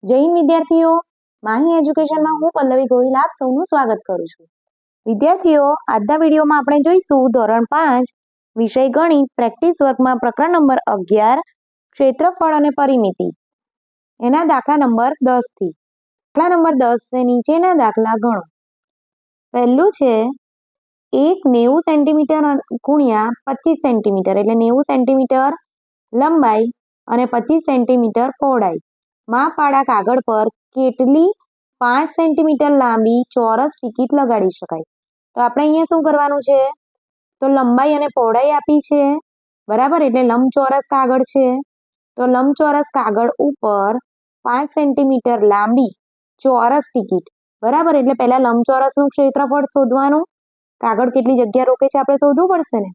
જય હિન્દ વિદ્યાર્થીઓ, માહી એજ્યુકેશનમાં હું પલ્લવી ગોહિલ આપ સૌનું સ્વાગત કરું છું. વિદ્યાર્થીઓ, આજના વિડીયોમાં આપણે જોઈશું ધોરણ 5 વિષય ગણિત પ્રેક્ટિસ વર્કમાં પ્રકરણ નંબર 11 ક્ષેત્રફળ અને પરિમિતિ એના દાખલા નંબર 10 થી. દાખલા નંબર 10 છે નીચેના દાખલા ગણો. પહેલું છે એક 90 સેન્ટીમીટર ગુણ્યા 25 સેન્ટીમીટર એટલે 90 સેન્ટીમીટર લંબાઈ અને 25 સેન્ટીમીટર પહોળાઈ માં પાડા કાગળ પર કેટલી 5 સેન્ટીમીટર લાંબી ચોરસ ટિકિટ લગાડી શકાય? તો આપણે અહીંયા શું કરવાનું છે? તો લંબાઈ અને પહોળાઈ આપી છે, બરાબર, એટલે લંબચોરસ કાગળ છે. તો લંબચોરસ કાગળ ઉપર 5 સેન્ટીમીટર લાંબી ચોરસ ટિકિટ, બરાબર, એટલે પહેલા લંબચોરસનું ક્ષેત્રફળ શોધવાનું. કાગળ કેટલી જગ્યા રોકે છે આપણે શોધવું પડશે ને.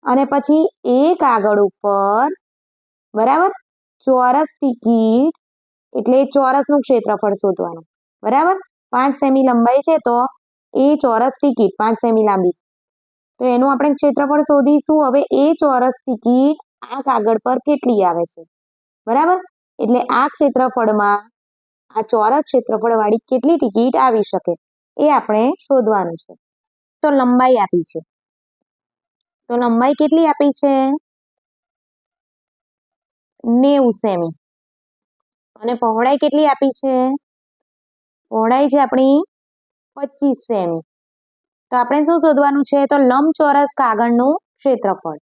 અને પછી એ કાગળ ઉપર, બરાબર, ચોરસ ટિકિટ એટલે ચોરસનું ક્ષેત્રફળ શોધવાનું, બરાબર. 5 સેમી લંબાઈ છે તો એ ચોરસ ટિકિટ 5 સેમી લાંબી, તો એનું આપણે ક્ષેત્રફળ શોધીશું. હવે એ ચોરસ ટિકિટ આ કાગળ પર કેટલી આવે છે, બરાબર, એટલે આ ક્ષેત્રફળમાં આ ચોરસ ક્ષેત્રફળ વાળી કેટલી ટિકિટ આવી શકે એ આપણે શોધવાનું છે. તો લંબાઈ આપી છે, તો લંબાઈ કેટલી આપી છે? 90 સેમી. અને પહોળાઈ કેટલી આપી છે? પહોળાઈ છે આપણી 25 સેમી. તો આપણે શું શોધવાનું છે? તો લંબચોરસ કાગળનું ક્ષેત્રફળ.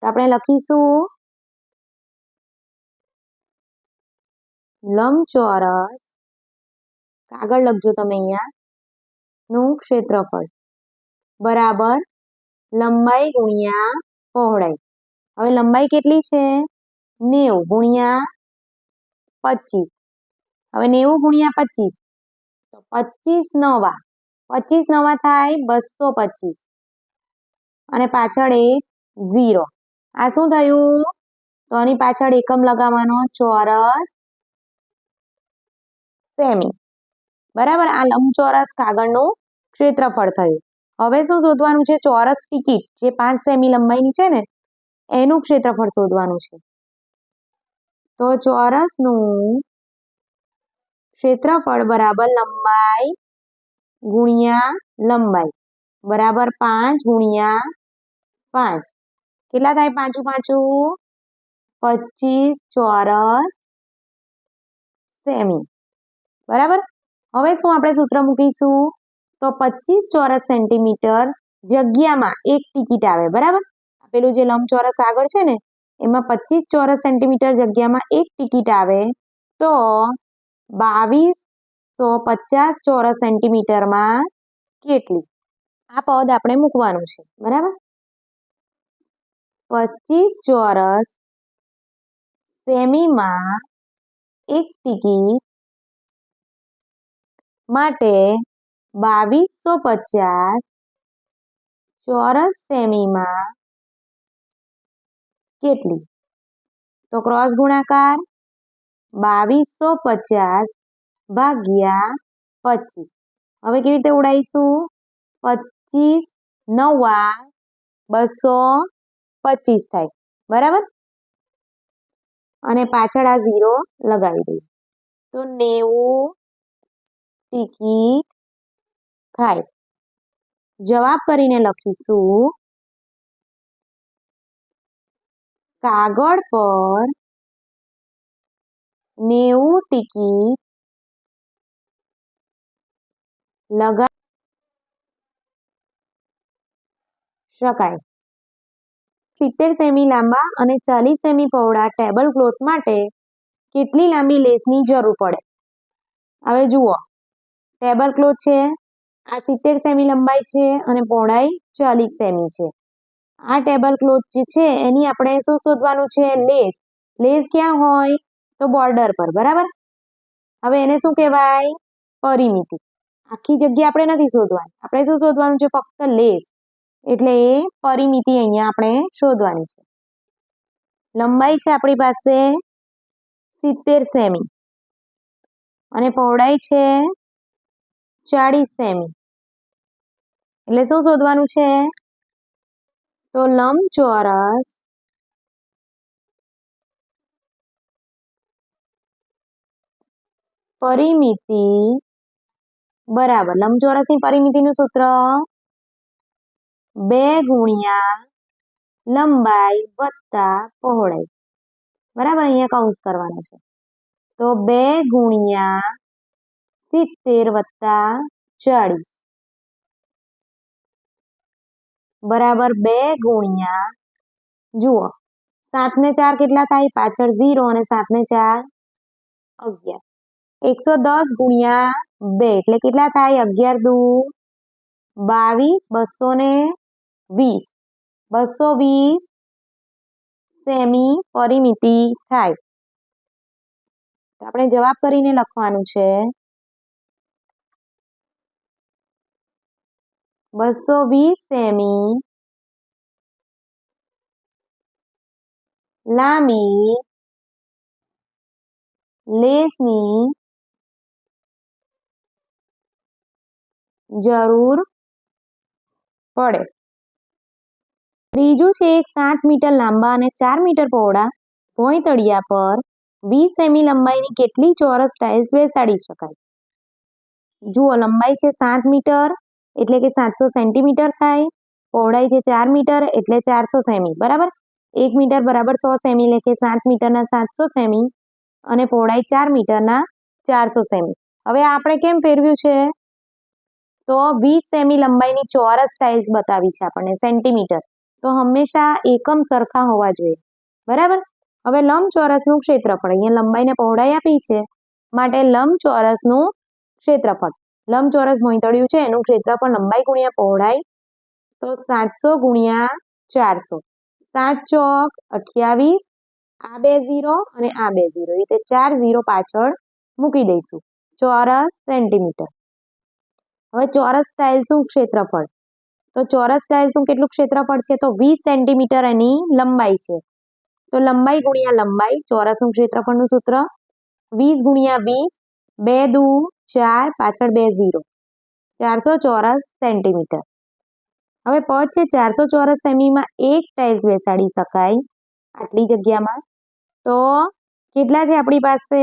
તો આપણે લખીશું લંબચોરસ કાગળ લખજો તમે અહીંયા નું ક્ષેત્રફળ બરાબર લંબાઈ ગુણ્યા પહોળાઈ. હવે લંબાઈ કેટલી છે? 90 ગુણ્યા 25. હવે 90 ગુણ્યા 25 તો 25 નવા 25 નવા થાય 225 અને પાછળ એક 0. આ શું થયું? તો આની પાછળ એકમ લગાવવાનો, ચોરસ સેમી, બરાબર. આ લંબચોરસ કાગળનું ક્ષેત્રફળ થયું. હવે શું શોધવાનું છે? ચોરસ ટિકિટ જે 5 સેમી લંબાઈની છે ને એનું ક્ષેત્રફળ શોધવાનું છે. તો ચોરસનું ક્ષેત્રફળ બરાબર લંબાઈ ગુણ્યા લંબાઈ બરાબર 5 ગુણ્યા 5. કેટલા થાય? પાંચું પાંચું 25 ચોરસ સેમી, બરાબર. હવે શું આપણે સૂત્ર મૂકીશું? તો 25 ચોરસ સેન્ટીમીટર જગ્યામાં એક ટિકિટ આવે, બરાબર. પેલું જે લંબચોરસ કાગળ છે ને એમાં 25 ચોરસ સેન્ટીમીટર જગ્યામાં એક ટિકિટ આવે તો 2250 ચોરસ સેન્ટીમીટરમાં કેટલી? આ પદ આપણે મૂકવાનું છે, બરાબર. 25 ચોરસ સેમીમાં એક ટિકિટ માટે 2250 ચોરસ સેમીમાં કેટલી? તો ક્રોસ ગુણાકાર 2250 ભાગ્યા 25. હવે કેવી રીતે ઉડાઈશું? 25 નવા 225 થાય, બરાબર. અને પાછળ આ 0 લગાવી દઈએ તો 90 ટિકિટ થાય. જવાબ કરીને લખીશું કાગળ પર 90 ટિકિટ લગાવી શકાય. 70 સેમી લાંબા અને 40 સેમી પહોળા ટેબલ ક્લોથ માટે કેટલી લાંબી લેસની જરૂર પડે? હવે જુઓ, ટેબલ ક્લોથ છે, આ 70 સેમી લંબાઈ છે અને પહોળાઈ 40 સેમી છે. આ ટેબલ ક્લોથ જે છે એની આપણે શું શોધવાનું છે? લેસ. લેસ ક્યાં હોય? તો બોર્ડર પર, બરાબર. હવે એને શું કહેવાય? પરિમિતિ. આખી જગ્યા આપણે નથી શોધવાની, આપણે શું શોધવાનું છે? ફક્ત લેસ, એટલે એ પરિમિતિ અહીંયા આપણે શોધવાની છે. લંબાઈ છે આપણી પાસે 70 સેમી અને પહોળાઈ છે 40 સેમી, એટલે શું શોધવાનું છે? તો લંબચોરસ પરિમિતિ બરાબર લંબચોરસની પરિમિતિનું સૂત્ર 2 ગુણ્યા લંબાઈ વત્તા પહોળાઈ બરાબર અહીંયા કૌંસ કરવાનો છે તો 2 ગુણ્યા 70 વત્તા 40 બરાબર 2 ગુણ્યા જુઓ 7 ને 4 કેટલા થાય પાછળ 0 અને 7 ને 4 11 110 ગુણ્યા 2 એટલે કેટલા થાય 11 દુ 22 220 સેમી પરિમિતિ થાય તો આપણે જવાબ કરીને લખવાનું છે 220 સેમી લાંબી લેસની જરૂર પડે ત્રીજું છે એક 7 મીટર લાંબા અને 4 મીટર પહોળા ભોંયતળિયા પર 20 સેમી લંબાઈની કેટલી ચોરસ ટાઇલ્સ બેસાડી શકાય જુઓ લંબાઈ છે 7 મીટર એટલે કે 700 સેન્ટીમીટર થાય પહોળાઈ છે 4 મીટર એટલે 400 સેમી બરાબર 1 મીટર બરાબર 100 સેમી એટલે કે 7 મીટરના 700 સેમી અને પહોળાઈ 4 મીટરના 400 સેમી હવે આપણે કેમ ફેરવ્યું છે તો 20 સેમી લંબાઈની ચોરસ ટાઇલ્સ બતાવી છે આપણને સેન્ટીમીટર તો હંમેશા એકમ સરખા હોવા જોઈએ બરાબર હવે લંબચોરસનું ક્ષેત્રફળ અહીંયા લંબાઈને પહોળાઈ આપી છે માટે લંબચોરસનું ક્ષેત્રફળ લંબચોરસ ભોંયતળિયું છે એનું ક્ષેત્રફળ લંબાઈ ગુણ્યા પહોળાઈ તો 700 ગુણ્યા 400 7 ચોક 28 આ 2 0 અને આ 2 0 રીતે 4 0 પાછળ મૂકી દઈશું ચોરસ સેન્ટીમીટર હવે ચોરસ ટાઇલ્સનું ક્ષેત્રફળ તો ચોરસ ટાઇલ્સનું કેટલું ક્ષેત્રફળ છે તો 20 સેન્ટીમીટર એની લંબાઈ છે તો લંબાઈ ગુણ્યા લંબાઈ ચોરસનું ક્ષેત્રફળનું સૂત્ર 20 ગુણ્યા 20 2 દુ 4 પાછળ 2 0 400 ચોરસ સેન્ટીમીટર હવે પદ છે 400 ચોરસ સેમીમાં એક ટાઇલ્સ બેસાડી શકાય આટલી જગ્યામાં તો કેટલા છે આપણી પાસે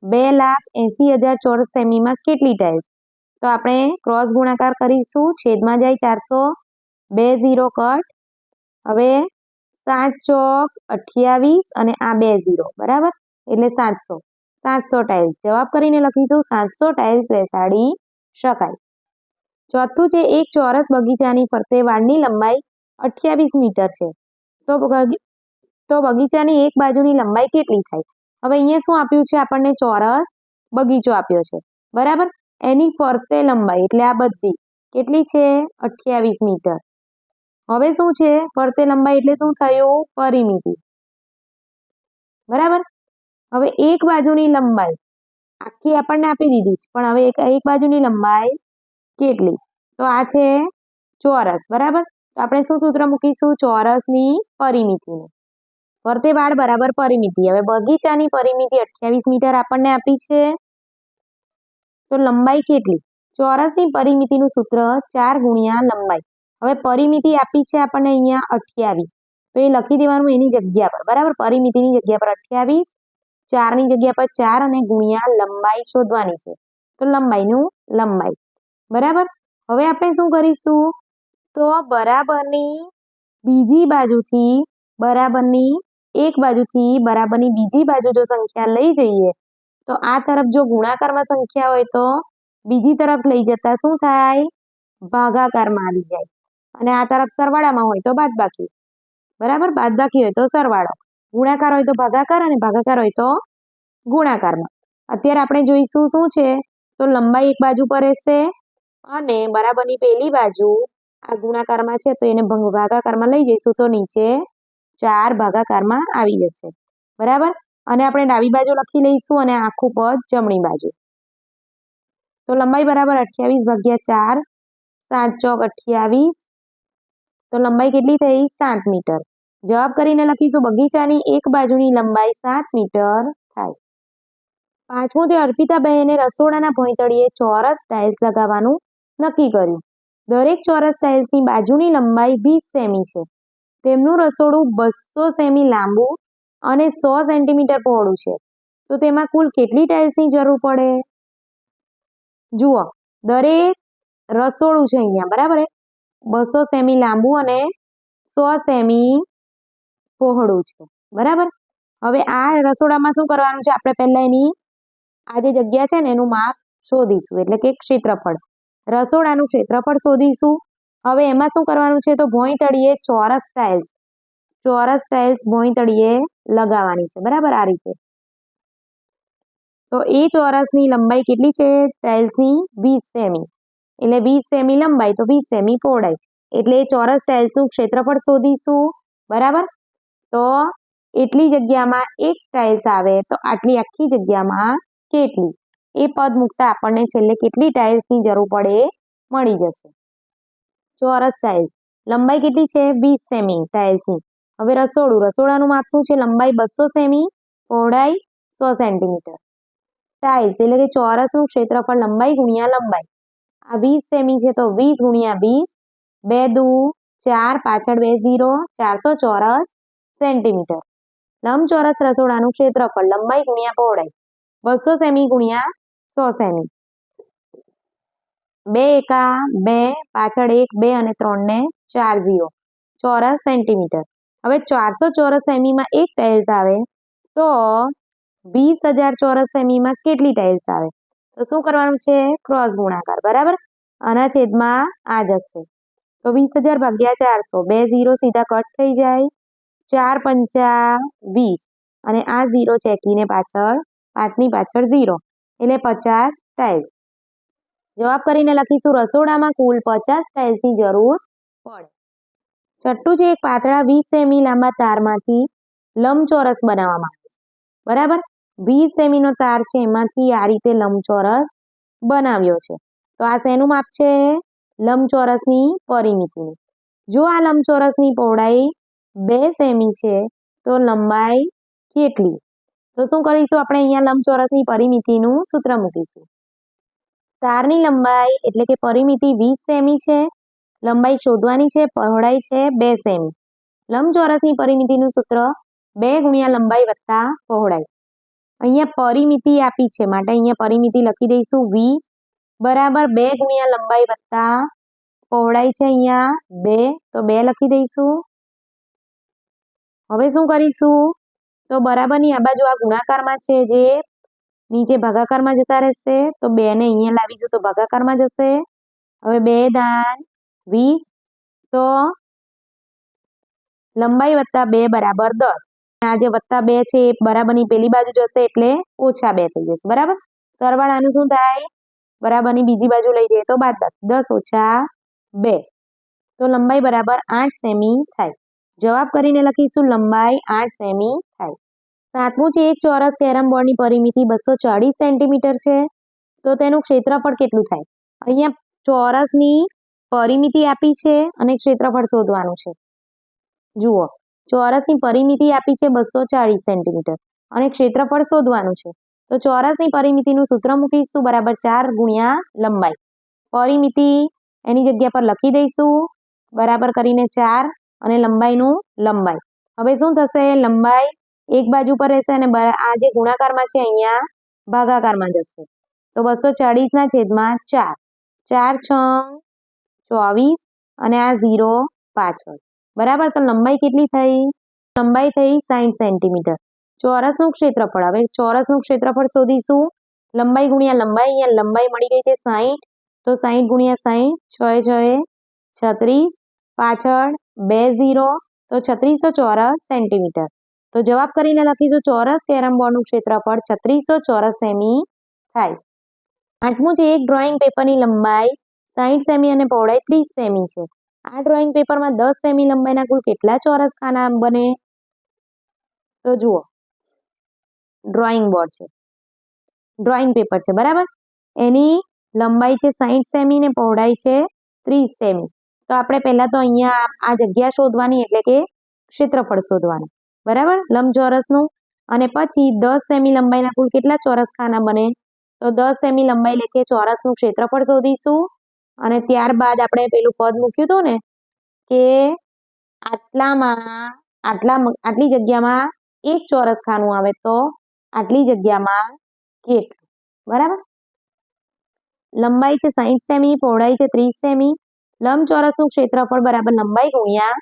2,80,000 ચોરસ સેમીમાં કેટલી ટાઇલ્સ તો આપણે ક્રોસ ગુણાકાર કરીશું છેદમાં જાય 400 2 0 કટ હવે 7 ચોક 28 અને આ 2 0 બરાબર એટલે 700 ટાઇલ્સ જવાબ કરીને લખીશું 700 ટાઇલ્સ બેસાડી શકાય ચોથું છે એક ચોરસ બગીચાની ફરતે વાડની લંબાઈ 28 મીટર છે તો બગીચાની એક બાજુની લંબાઈ કેટલી થાય હવે અહીંયા શું આપ્યું છે આપણને ચોરસ બગીચો આપ્યો છે બરાબર એની ફરતે લંબાઈ એટલે આ બધી કેટલી છે 28 મીટર હવે શું છે ફરતે લંબાઈ એટલે શું થયું પરિમિતિ બરાબર હવે એક બાજુની લંબાઈ આખી આપણને આપી દીધી છે પણ હવે એક બાજુની લંબાઈ કેટલી તો આ છે ચોરસ બરાબર તો આપણે શું સૂત્ર મૂકીશું ચોરસની પરિમિતિનું ફરતે વાડ બરાબર પરિમિતિ હવે બગીચાની પરિમિતિ 28 મીટર આપણને આપી છે તો લંબાઈ કેટલી ચોરસની પરિમિતિનું સૂત્ર 4 ગુણ્યા લંબાઈ હવે પરિમિતિ આપી છે આપણને અહીંયા 28 તો એ લખી દેવાનું એની જગ્યા પર બરાબર પરિમિતિની જગ્યા પર 28 4ની જગ્યા પર 4 અને ગુણ્યા લંબાઈ શોધવાની છે તો લંબાઈનું લંબાઈ બરાબર હવે આપણે શું કરીશું તો બરાબરની બીજી બાજુથી બરાબરની એક બાજુથી બરાબરની બીજી બાજુ જો સંખ્યા લઈ જઈએ તો આ તરફ જો ગુણાકારમાં સંખ્યા હોય તો બીજી તરફ લઈ જતા શું થાય ભાગાકારમાં આવી જાય અને આ તરફ સરવાળામાં હોય તો બાદબાકી બરાબર બાદબાકી હોય તો સરવાળો ગુણાકાર હોય તો ભાગાકાર અને ભાગાકાર હોય તો ગુણાકારમાં અત્યારે આપણે જોઈશું શું છે તો લંબાઈ એક બાજુ પર રહેશે અને બરાબરની પેલી બાજુ આ ગુણાકારમાં છે તો એને ભાગાકારમાં લઈ જઈશું તો નીચે 4 ભાગાકારમાં આવી જશે બરાબર અને આપણે ડાબી બાજુ લખી લઈશું અને આખું પદ જમણી બાજુ તો લંબાઈ બરાબર 28 ભાગ્યા 4 7 ચોક 28 તો લંબાઈ કેટલી થઈ 7 મીટર જવાબ કરીને લખીશું બગીચાની એક બાજુની લંબાઈ 7 મીટર થાય પાંચમું તે અર્પિતાબહેને રસોડાના ભોંયતળિયે ચોરસ ટાઇલ્સ લગાવવાનું નક્કી કર્યું દરેક ચોરસ ટાઇલ્સની બાજુની લંબાઈ 20 સેમી છે તેમનું રસોડું 200 સેમી લાંબુ અને 100 સેન્ટીમીટર પહોળું છે તો તેમાં કુલ કેટલી ટાઇલ્સની જરૂર પડે? જુઓ, દરેક રસોડું છે અહીંયા, બરાબર, 200 સેમી લાંબુ અને 100 સેમી પહોળું છે, બરાબર. હવે આ રસોડામાં શું કરવાનું છે? આપણે પહેલા એની આ જે જગ્યા છે ને એનું માપ શોધીશું, એટલે કે ક્ષેત્રફળ. રસોડાનું ક્ષેત્રફળ શોધીશું. હવે એમાં શું કરવાનું છે? તો ભોંય તળિયે ચોરસ ટાઇલ્સ ભોંય તળિયે લગાવવાની છે, બરાબર, આ રીતે. તો એ ચોરસની લંબાઈ કેટલી છે? ટાઇલ્સની 20 સેમી, એટલે 20 સેમી લંબાઈ તો 20 સેમી પહોળાઈ, એટલે ચોરસ ટાઇલ્સનું ક્ષેત્રફળ શોધીશું, બરાબર. તો એટલી જગ્યામાં એક ટાઇલ્સ આવે તો આટલી આખી જગ્યામાં કેટલી, એ પદ મૂકતા આપણને છેલ્લે કેટલી ટાઇલ્સની જરૂર પડે મળી જશે. ચોરસ ટાઇલ્સ લંબાઈ કેટલી છે? 20 સેમી ટાઇલ્સની. હવે રસોડાનું માપ શું છે? લંબાઈ 200 સેમી, પહોળાઈ 100 સેન્ટીમીટર. ટાઇલ્સ એટલે કે ચોરસનું ક્ષેત્રફળ લંબાઈ ગુણ્યા લંબાઈ. આ 20 સેમી છે તો 20 ગુણ્યા 20, 2 દુ 4, પાછળ 2 0, 400 ચોરસ સેન્ટીમીટર. લંબચોરસ રસોડાનું ક્ષેત્રફળ લંબાઈ ગુણ્યા પહોળાઈ 200 સેમી ગુણ્યા 100 સેમી. 2 એકા 2, પાછળ 1 2 અને 3 ને 4 0 ચોરસ સેન્ટીમીટર. હવે 400 ચોરસ સેમીમાં એક ટાઇલ્સ આવે તો 20,000 ચોરસ સેમીમાં કેટલી ટાઇલ્સ આવે? તો શું કરવાનું છે? ક્રોસ ગુણાકાર, બરાબર. આના છેદમાં આ જશે તો 20,000 ભાગ્યા 400, 2 0 સીધા કટ થઈ જાય, 4 પંચા 20 અને આ 0 ચેકીને પાછળ 5ની પાછળ 0 એટલે 50 ટાઇલ્સ. જવાબ કરીને લખીશું રસોડામાં કુલ 50 ટાઇલ્સની જરૂર પડે. છઠ્ઠું છે, એક પાતળા 20 સેમી લાંબા તારમાંથી લંબચોરસ બનાવવામાં આવે છે, બરાબર. 20 સેમીનો તાર છે એમાંથી આ રીતે લંબચોરસ બનાવ્યો છે. તો આ શેનું માપ છે? લંબચોરસની પરિમિતિનું. જો આ લંબચોરસની પહોળાઈ 2 સેમી છે તો લંબાઈ કેટલી? તો શું કરીશું? આપણે અહીંયા લંબચોરસની પરિમિતિનું સૂત્ર મૂકીશું. તારની લંબાઈ એટલે કે પરિમિતિ 20 સેમી છે, લંબાઈ શોધવાની છે, પહોળાઈ છે 2 સેમી. લંબચોરસની પરિમિતિનું સૂત્ર 2 ગુણ્યા લંબાઈ વત્તા પહોળાઈ. અહીંયા પરિમિતિ આપી છે માટે અહીંયા પરિમિતિ લખી દઈશું 20 બરાબર 2 ગુણ્યા લંબાઈ વત્તા પહોળાઈ છે અહીંયા 2 તો 2 લખી દઈશું. હવે શું કરીશું? તો બરાબરની આ બાજુ આ ગુણાકારમાં છે જે નીચે ભાગાકારમાં જતા રહેશે તો 2 ને અહીંયા લાવીશું તો ભાગાકારમાં જશે. હવે 2 દાન 20 તો લંબાઈ વત્તા 2 બરાબર 10. આ જે વત્તા 2 છે એ બરાબરની પેલી બાજુ જશે એટલે ઓછા 2 થઈ જશે, બરાબર. સરવાળાનું શું થાય? બરાબરની બીજી બાજુ લઈ જઈએ તો બાદબાકી 10 ઓછા 2 તો લંબાઈ બરાબર 8 સેમી થાય. જવાબ કરીને લખીશું લંબાઈ 8 સેમી થાય. સાતમું છે, એક ચોરસ કેરમ બોર્ડની પરિમિતિ 240 સેન્ટીમીટર છે તો તેનું ક્ષેત્રફળ કેટલું થાય? અહીંયા ચોરસની પરિમિતિ આપી છે અને ક્ષેત્રફળ શોધવાનું છે. જુઓ, ચોરસની પરિમિતિ આપી છે 240 સેન્ટીમીટર અને ક્ષેત્રફળ શોધવાનું છે. તો ચોરસની પરિમિતિનું સૂત્ર મૂકીશું બરાબર 4 ગુણ્યા લંબાઈ. પરિમિતિ એની જગ્યા પર લખી દઈશું બરાબર કરીને 4 અને લંબાઈનું લંબાઈ. હવે શું થશે? લંબાઈ એક બાજુ પર રહેશે અને આ જે ગુણાકારમાં છે અહીંયા ભાગાકારમાં જશે તો 240 ના છેદમાં 4, 4 6 24 અને આ 0 પાછળ, બરાબર. તો લંબાઈ કેટલી થઈ? લંબાઈ થઈ 60 સેન્ટીમીટર. ચોરસનું ક્ષેત્રફળ, હવે ચોરસનું ક્ષેત્રફળ શોધીશું લંબાઈ ગુણ્યા લંબાઈ. અહીંયા લંબાઈ મળી ગઈ છે 60 તો 60 ગુણ્યા 60, 6 36 પાછળ 2 0 તો 3600 ચોરસ સેન્ટીમીટર. તો જવાબ કરીને લખીશું ચોરસ કેરમ બોર્ડનું ક્ષેત્રફળ 3600 ચોરસ સેમી થાય. આઠમું છે, એક ડ્રોઈંગ પેપરની લંબાઈ 60 સેમી અને પહોળાઈ 30 સેમી છે. આ ડ્રોઈંગ પેપરમાં 10 સેમી લંબાઈના કુલ કેટલા ચોરસ ખાના બને? તો જુઓ, ડ્રોઈંગ બોર્ડ છે, ડ્રોઈંગ પેપર છે, બરાબર. એની લંબાઈ છે 60 સેમી ને પહોળાઈ છે 30 સેમી. તો આપણે પહેલા તો અહીંયા આ જગ્યા શોધવાની એટલે કે ક્ષેત્રફળ શોધવાનું, બરાબર, લંબચોરસનું. અને પછી 10 સેમી લંબાઈના કુલ કેટલા ચોરસ ખાના બને? તો 10 સેમી લંબાઈ એટલે કે ચોરસનું ક્ષેત્રફળ શોધીશું અને ત્યારબાદ આપણે પેલું પદ મૂક્યું હતું ને કે આટલી જગ્યામાં એક ચોરસ ખાનું આવે તો આટલી જગ્યામાં કેટલું, બરાબર. લંબાઈ છે 60 સેમી, પહોળાઈ છે 30 સેમી. લંબચોરસનું ક્ષેત્રફળ બરાબર લંબાઈ ગુણ્યા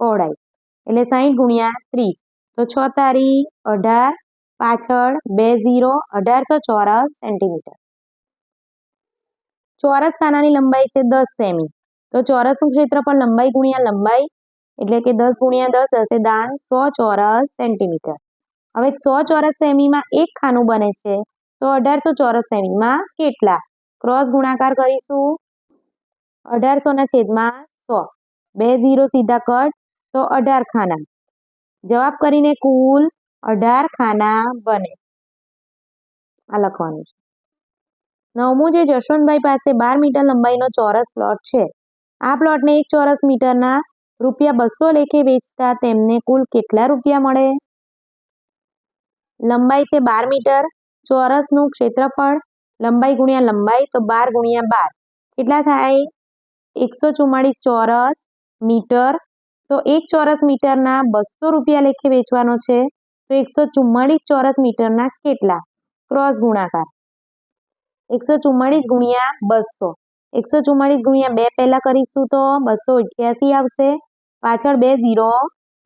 પહોળાઈ, એટલે 60 ગુણ્યા 30, તો 6 તારી 18, પાછળ 2 0, 1800 ચોરસ સેન્ટીમીટર. ચોરસ ખાનાની લંબાઈ છે 10 સેમી, તો ચોરસનું ક્ષેત્રફળ લંબાઈ ગુણ્યા લંબાઈ, એટલે કે 10 ગુણ્યા 10, 10 દાન 100 ચોરસ સેન્ટીમીટર. હવે 100 ચોરસ સેમીમાં એક ખાનું બને છે, તો 1800 ચોરસ સેમીમાં કેટલા? ક્રોસ ગુણાકાર કરીશું. 1800 ના છેદમાં 100, 2 0 સીધા કટ, તો 18 ખાના. જવાબ કરીને કુલ 18 ખાના બને. આ લખવાનું છે. 9મું છે, જશવંતભાઈ પાસે 12 મીટર લંબાઈનો ચોરસ પ્લોટ છે. આ પ્લોટને 1 ચોરસ મીટરના ₹200 લેખે વેચતા તેમને કુલ કેટલા રૂપિયા મળે? લંબાઈ છે 12 મીટર, ચોરસનું ક્ષેત્રફળ લંબાઈ ગુણ્યા લંબાઈ, તો 12 ગુણ્યા 12 કેટલા થાય? 144 ચોરસ મીટર. તો 1 ચોરસ મીટરના ₹200 લેખે વેચવાનો છે, તો 144 ચોરસ મીટરના કેટલા? ક્રોસ ગુણાકાર. 144 ગુણ્યા 200, 144 ગુણ્યા 2 પહેલા કરીશું તો 288 આવશે, પાછળ 2 0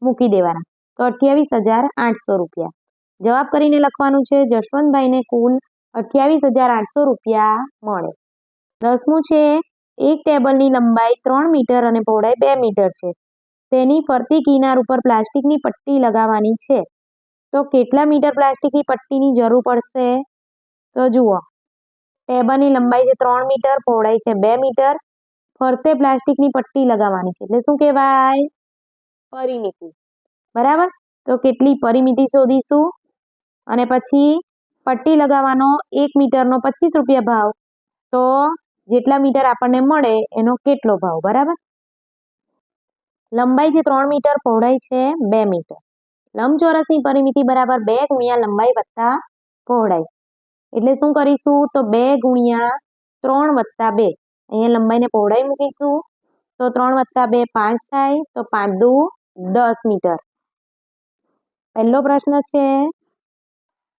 મૂકી દેવાના, તો ₹28,800. જવાબ કરીને લખવાનું છે જશવંતભાઈને કુલ ₹28,800 મળે. 10મું છે, એક ટેબલની લંબાઈ 3 મીટર અને પહોળાઈ 2 મીટર છે. તેની ફરતી કિનાર ઉપર પ્લાસ્ટિકની પટ્ટી લગાવવાની છે, તો કેટલા મીટર પ્લાસ્ટિકની પટ્ટીની જરૂર પડશે? તો જુઓ, ટેબલની લંબાઈ છે 3 મીટર, પહોળાઈ છે 2 મીટર, ફરતે પ્લાસ્ટિકની પટ્ટી લગાવવાની છે, એટલે શું કહેવાય? પરિમિતિ. બરાબર. તો કેટલી પરિમિતિ શોધીશું, અને પછી પટ્ટી લગાવવાનો 1 મીટરનો ₹25 ભાવ, તો જેટલા મીટર આપણને મળે એનો કેટલો ભાવ? બરાબર. લંબાઈ છે 3 મીટર, પહોળાઈ છે 2 મીટર. લંબચોરસની પરિમિતિ બરાબર 2 ગુણ્યા લંબાઈ વત્તા પહોળાઈ, એટલે શું કરીશું? તો 2 ગુણ્યા 3 વત્તા 2, અહીંયા લંબાઈને પહોળાઈ મૂકીશું, તો 3 વત્તા 2 5 થાય, તો 5 દુ 10 મીટર. પહેલો પ્રશ્ન છે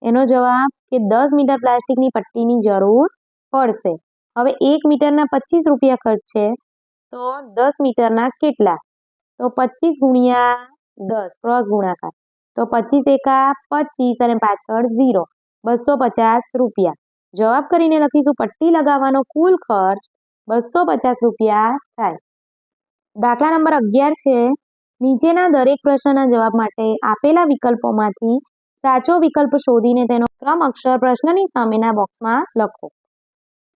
એનો જવાબ કે 10 મીટર પ્લાસ્ટિકની પટ્ટીની જરૂર પડશે. હવે 1 મીટરના ₹25 ખર્ચ છે, તો 10 મીટરના કેટલા? તો 25 ગુણ્યા 10, ક્રોસ ગુણાકાર, તો 25 એકા 25 અને પાછળ 0, ₹250. જવાબ કરીને લખીશું પટ્ટી લગાવવાનો કુલ ખર્ચ ₹250 થાય. દાખલા નંબર 11 છે, નીચેના દરેક પ્રશ્નના જવાબ માટે આપેલા વિકલ્પોમાંથી સાચો વિકલ્પ શોધીને તેનો ક્રમ અક્ષર પ્રશ્નની સામેના બોક્સમાં લખો.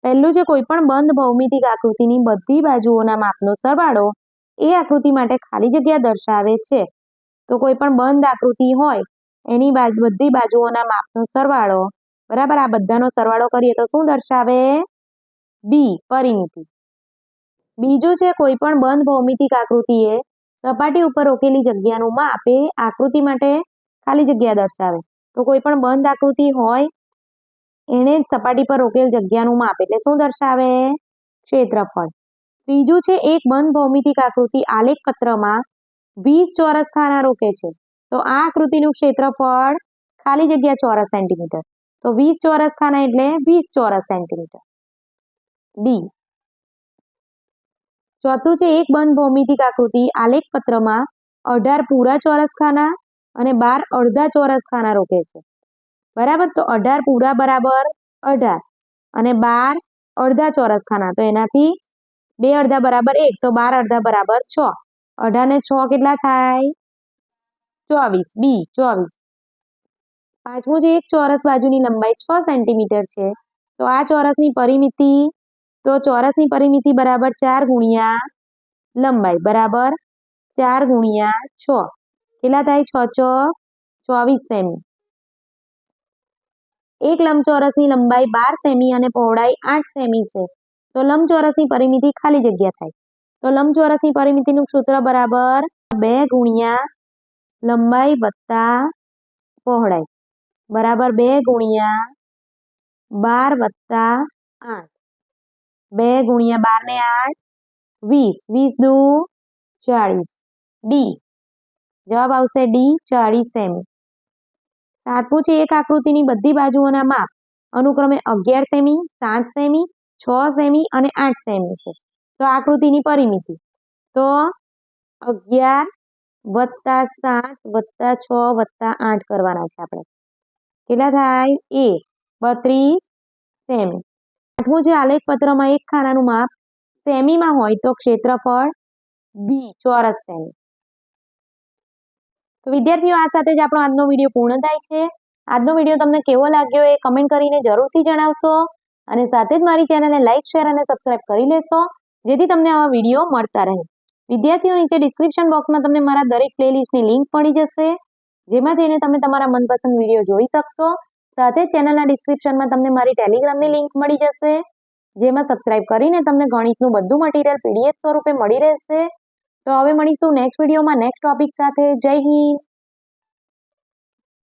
પહેલું છે, કોઈપણ બંધ ભૌમિતિક આકૃતિની બધી બાજુઓના માપનો સરવાળો એ આકૃતિ માટે ખાલી જગ્યા દર્શાવે છે. તો કોઈ પણ બંધ આકૃતિ હોય એની બધી બાજુઓના માપનો સરવાળો, બરાબર, આ બધાનો સરવાળો કરીએ તો શું દર્શાવે? બી, પરિમિતિ. બીજું છે, કોઈ પણ બંધ ભૌમિતિક આકૃતિએ સપાટી ઉપર રોકેલી જગ્યાનું માપ એ આકૃતિ માટે ખાલી જગ્યા દર્શાવે. તો કોઈ પણ બંધ આકૃતિ હોય એને જ સપાટી પર રોકેલ જગ્યાનું માપ એટલે શું દર્શાવે? ક્ષેત્રફળ. ત્રીજું છે, એક બંધ ભૌમિતિક આકૃતિ આલેખ પત્રમાં 20 ચોરસ ખાના રોકે છે, તો આ આકૃતિનું ક્ષેત્રફળ ખાલી જગ્યા ચોરસ સેન્ટીમીટર, તો 20 ચોરસ ખાના એટલે 20 ચોરસ સેન્ટીમીટર. ડી. ચોથું છે, એક બંધ ભૌમિતિક આકૃતિ આલેખ પત્રમાં 18 પૂરા ચોરસ ખાના અને 12 અડધા ચોરસ ખાના રોકે છે. બરાબર. તો 18 પૂરા બરાબર 18 અને 12 અડધા ચોરસ ખાના, તો એનાથી 2 અડધા બરાબર 1, તો 12 અડધા બરાબર 6. 18 ને 6 કેટલા થાય? 24. બી, 24. પાંચમું છે, એક ચોરસ બાજુની લંબાઈ 6 સેન્ટીમીટર છે, તો આ ચોરસની પરિમિતિ, તો ચોરસની પરિમિતિ બરાબર 4 ગુણ્યા લંબાઈ બરાબર 4 ગુણ્યા 6 કેટલા થાય? 6 24 સેમી. એક લંબચોરસની લંબાઈ 12 સેમી અને પહોળાઈ 8 સેમી છે, તો લંબચોરસની પરિમિતિ ખાલી જગ્યા થાય. તો લંબચોરસની પરિમિતિનું સૂત્ર બરાબર 2 ગુણ્યા લંબાઈ વત્તા પહોળાઈ બરાબર 2 ગુણ્યા 12 વત્તા 8, 2 ગુણ્યા 12 ને 8 20, 20 દુ 40. ડી. જવાબ આવશે ડી, 40 સેમી. સાતમું છે એક આકૃતિની બધી બાજુઓના માપ અનુક્રમે 11 સેમી, 7 સેમી, 6 સેમી અને 8 સેમી છે. તો આકૃતિની પરિમિતિ તો 11 વત્તા 7 વત્તા 6 વત્તા 8 કરવાના છે આપણે. કેટલા થાય? એ 32 સેમી. આઠમું છે આલેખ પત્રમાં એક ખાનાનું માપ સેમીમાં હોય તો ક્ષેત્રફળ બી ચોરસ સેમી. તો વિદ્યાર્થીઓ આ સાથે જ આપણો આજનો વિડીયો પૂર્ણ થાય છે. આજનો વિડીયો તમને કેવો લાગ્યો એ કમેન્ટ કરીને જરૂરથી જણાવશો અને સાથે જ મારી ચેનલને લાઇક, શેર અને સબસ્ક્રાઇબ કરી લેશો જેથી તમને આવા વિડીયો મળતા રહે. વિદ્યાર્થીઓ નીચે ડિસ્ક્રિપ્શન બોક્સમાં તમને મારા દરેક પ્લેલિસ્ટની લિંક મળી જશે જેમાં જઈને તમે તમારા મનપસંદ વિડીયો જોઈ શકશો. સાથે જ ચેનલના ડિસ્ક્રિપ્શનમાં તમને મારી ટેલિગ્રામની લિંક મળી જશે જેમાં સબસ્ક્રાઇબ કરીને તમને ગણિતનું બધું મટીરિયલ PDF સ્વરૂપે મળી રહેશે. તો હવે મળીશું નેક્સ્ટ વિડીયોમાં નેક્સ્ટ ટોપિક સાથે. જય હિન્દ.